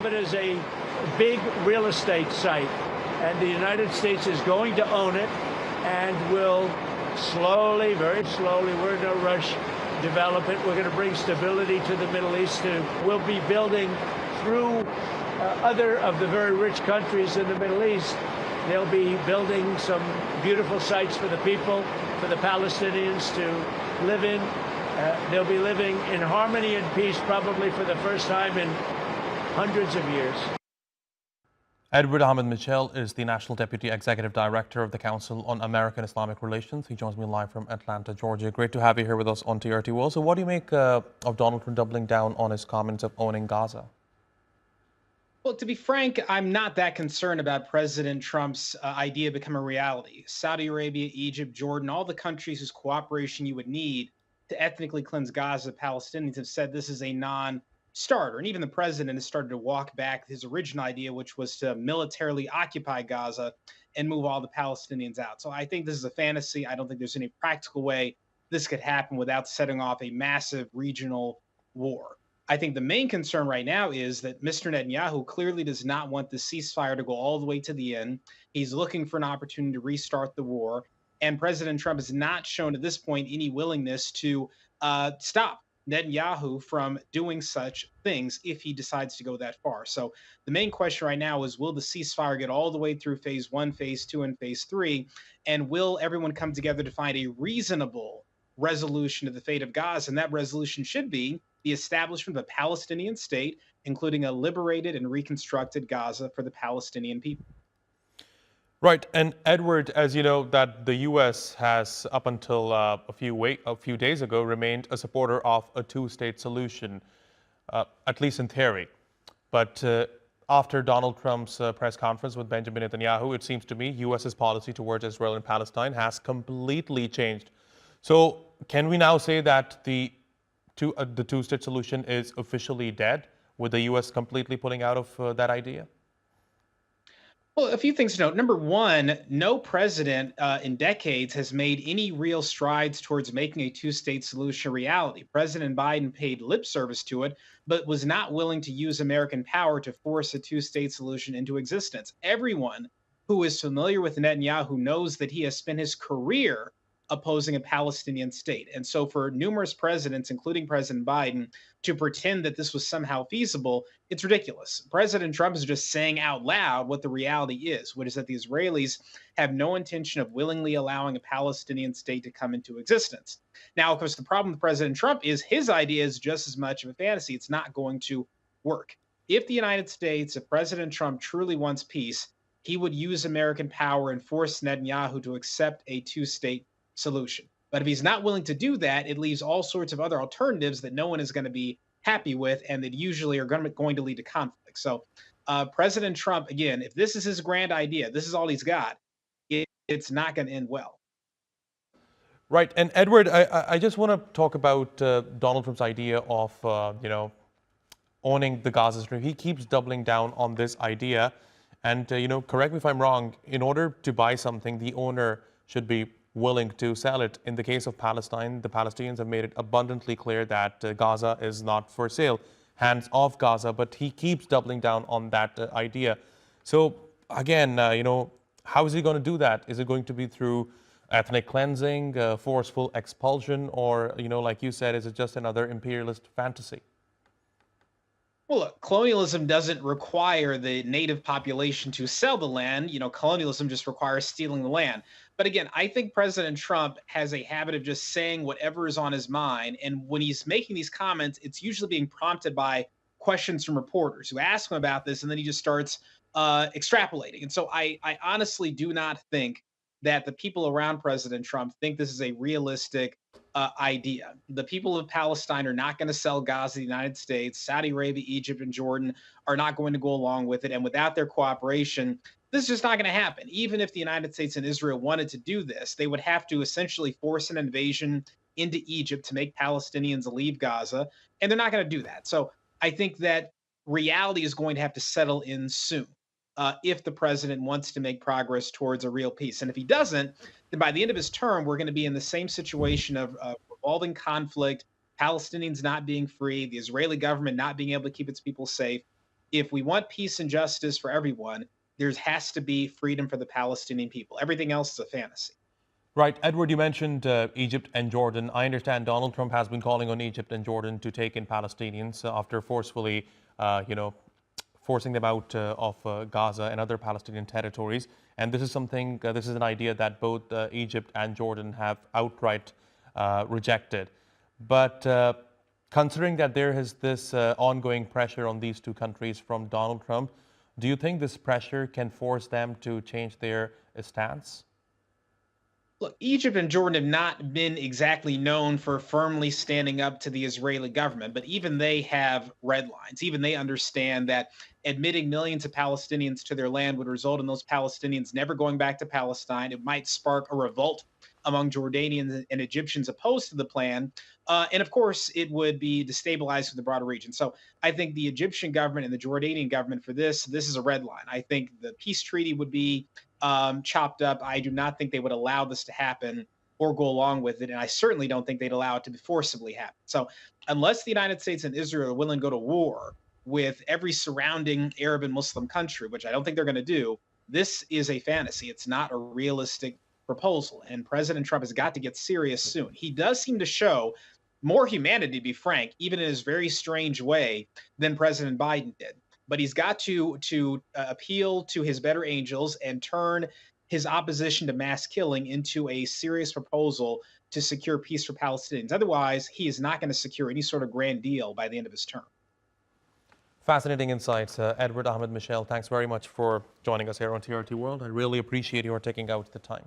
It is a big real estate site, and the United States is going to own it and will slowly, very slowly, we're in no rush, develop it. We're going to bring stability to the Middle East. We'll be building through other of the very rich countries in the Middle East. They'll be building some beautiful sites for the people, for the Palestinians to live in. They'll be living in harmony and peace probably for the first time in hundreds of years. Edward Ahmed Mitchell is the National Deputy Executive Director of the Council on American-Islamic Relations. He joins me live from Atlanta, Georgia. Great to have you here with us on TRT World. So what do you make of Donald Trump doubling down on his comments of owning Gaza? Well, to be frank, I'm not that concerned about President Trump's idea becoming a reality. Saudi Arabia, Egypt, Jordan, all the countries whose cooperation you would need to ethnically cleanse Gaza, Palestinians have said this is a non-starter. And even the president has started to walk back his original idea, which was to militarily occupy Gaza and move all the Palestinians out. So I think this is a fantasy. I don't think there's any practical way this could happen without setting off a massive regional war. I think the main concern right now is that Mr. Netanyahu clearly does not want the ceasefire to go all the way to the end. He's looking for an opportunity to restart the war. And President Trump has not shown at this point any willingness to stop Netanyahu from doing such things if he decides to go that far. So the main question right now is, will the ceasefire get all the way through phase 1, phase 2, and phase 3? And will everyone come together to find a reasonable resolution to the fate of Gaza? And that resolution should be the establishment of a Palestinian state, including a liberated and reconstructed Gaza for the Palestinian people. Right. And Edward, as you know, that the U.S. has up until a few days ago remained a supporter of a two-state solution, at least in theory. But after Donald Trump's press conference with Benjamin Netanyahu, it seems to me U.S.'s policy towards Israel and Palestine has completely changed. So can we now say that the two-state solution is officially dead, with the U.S. completely pulling out of that idea? Well, a few things to note. Number one, no president in decades has made any real strides towards making a two-state solution a reality. President Biden paid lip service to it, but was not willing to use American power to force a two-state solution into existence. Everyone who is familiar with Netanyahu knows that he has spent his career opposing a Palestinian state. And so for numerous presidents, including President Biden, to pretend that this was somehow feasible, it's ridiculous. President Trump is just saying out loud what the reality is, which is that the Israelis have no intention of willingly allowing a Palestinian state to come into existence. Now, of course, the problem with President Trump is his idea is just as much of a fantasy. It's not going to work. If the United States, if President Trump truly wants peace, he would use American power and force Netanyahu to accept a two-state solution. But if he's not willing to do that, it leaves all sorts of other alternatives that no one is going to be happy with and that usually are going to lead to conflict. So President Trump, again, if this is his grand idea, this is all he's got, it's not going to end well. Right. And Edward, I just want to talk about Donald Trump's idea of, owning the Gaza Strip. He keeps doubling down on this idea. And, correct me if I'm wrong, in order to buy something, the owner should be willing to sell it. In the case of Palestine, the Palestinians have made it abundantly clear that Gaza is not for sale. Hands off Gaza, but he keeps doubling down on that idea. So again, how is he going to do that? Is it going to be through ethnic cleansing, forceful expulsion, or, like you said, is it just another imperialist fantasy? Well, look, colonialism doesn't require the native population to sell the land. Colonialism just requires stealing the land. But again, I think President Trump has a habit of just saying whatever is on his mind. And when he's making these comments, it's usually being prompted by questions from reporters who ask him about this, and then he just starts extrapolating. And so I honestly do not think that the people around President Trump think this is a realistic idea. The people of Palestine are not going to sell Gaza to the United States. Saudi Arabia, Egypt, and Jordan are not going to go along with it. And without their cooperation, this is just not going to happen. Even if the United States and Israel wanted to do this, they would have to essentially force an invasion into Egypt to make Palestinians leave Gaza. And they're not going to do that. So I think that reality is going to have to settle in soon. If the president wants to make progress towards a real peace. And if he doesn't, then by the end of his term, we're going to be in the same situation of revolving conflict, Palestinians not being free, the Israeli government not being able to keep its people safe. if we want peace and justice for everyone, there has to be freedom for the Palestinian people. Everything else is a fantasy. Right. Edward, you mentioned Egypt and Jordan. I understand Donald Trump has been calling on Egypt and Jordan to take in Palestinians after forcefully, forcing them out of Gaza and other Palestinian territories. And this is something, this is an idea that both Egypt and Jordan have outright rejected. But considering that there is this ongoing pressure on these two countries from Donald Trump, do you think this pressure can force them to change their stance? Look, Egypt and Jordan have not been exactly known for firmly standing up to the Israeli government, but even they have red lines. Even they understand that admitting millions of Palestinians to their land would result in those Palestinians never going back to Palestine. It might spark a revolt among Jordanians and Egyptians opposed to the plan. And of course, it would be destabilized for the broader region. So I think the Egyptian government and the Jordanian government for this is a red line. I think the peace treaty would be chopped up. I do not think they would allow this to happen or go along with it. And I certainly don't think they'd allow it to be forcibly happen. So, unless the United States and Israel are willing to go to war with every surrounding Arab and Muslim country, which I don't think they're going to do, this is a fantasy. It's not a realistic proposal. And President Trump has got to get serious soon. He does seem to show more humanity, to be frank, even in his very strange way, than President Biden did. But he's got to appeal to his better angels and turn his opposition to mass killing into a serious proposal to secure peace for Palestinians. Otherwise, he is not going to secure any sort of grand deal by the end of his term. Fascinating insights. Edward Ahmed Michel, thanks very much for joining us here on TRT World. I really appreciate your taking out the time.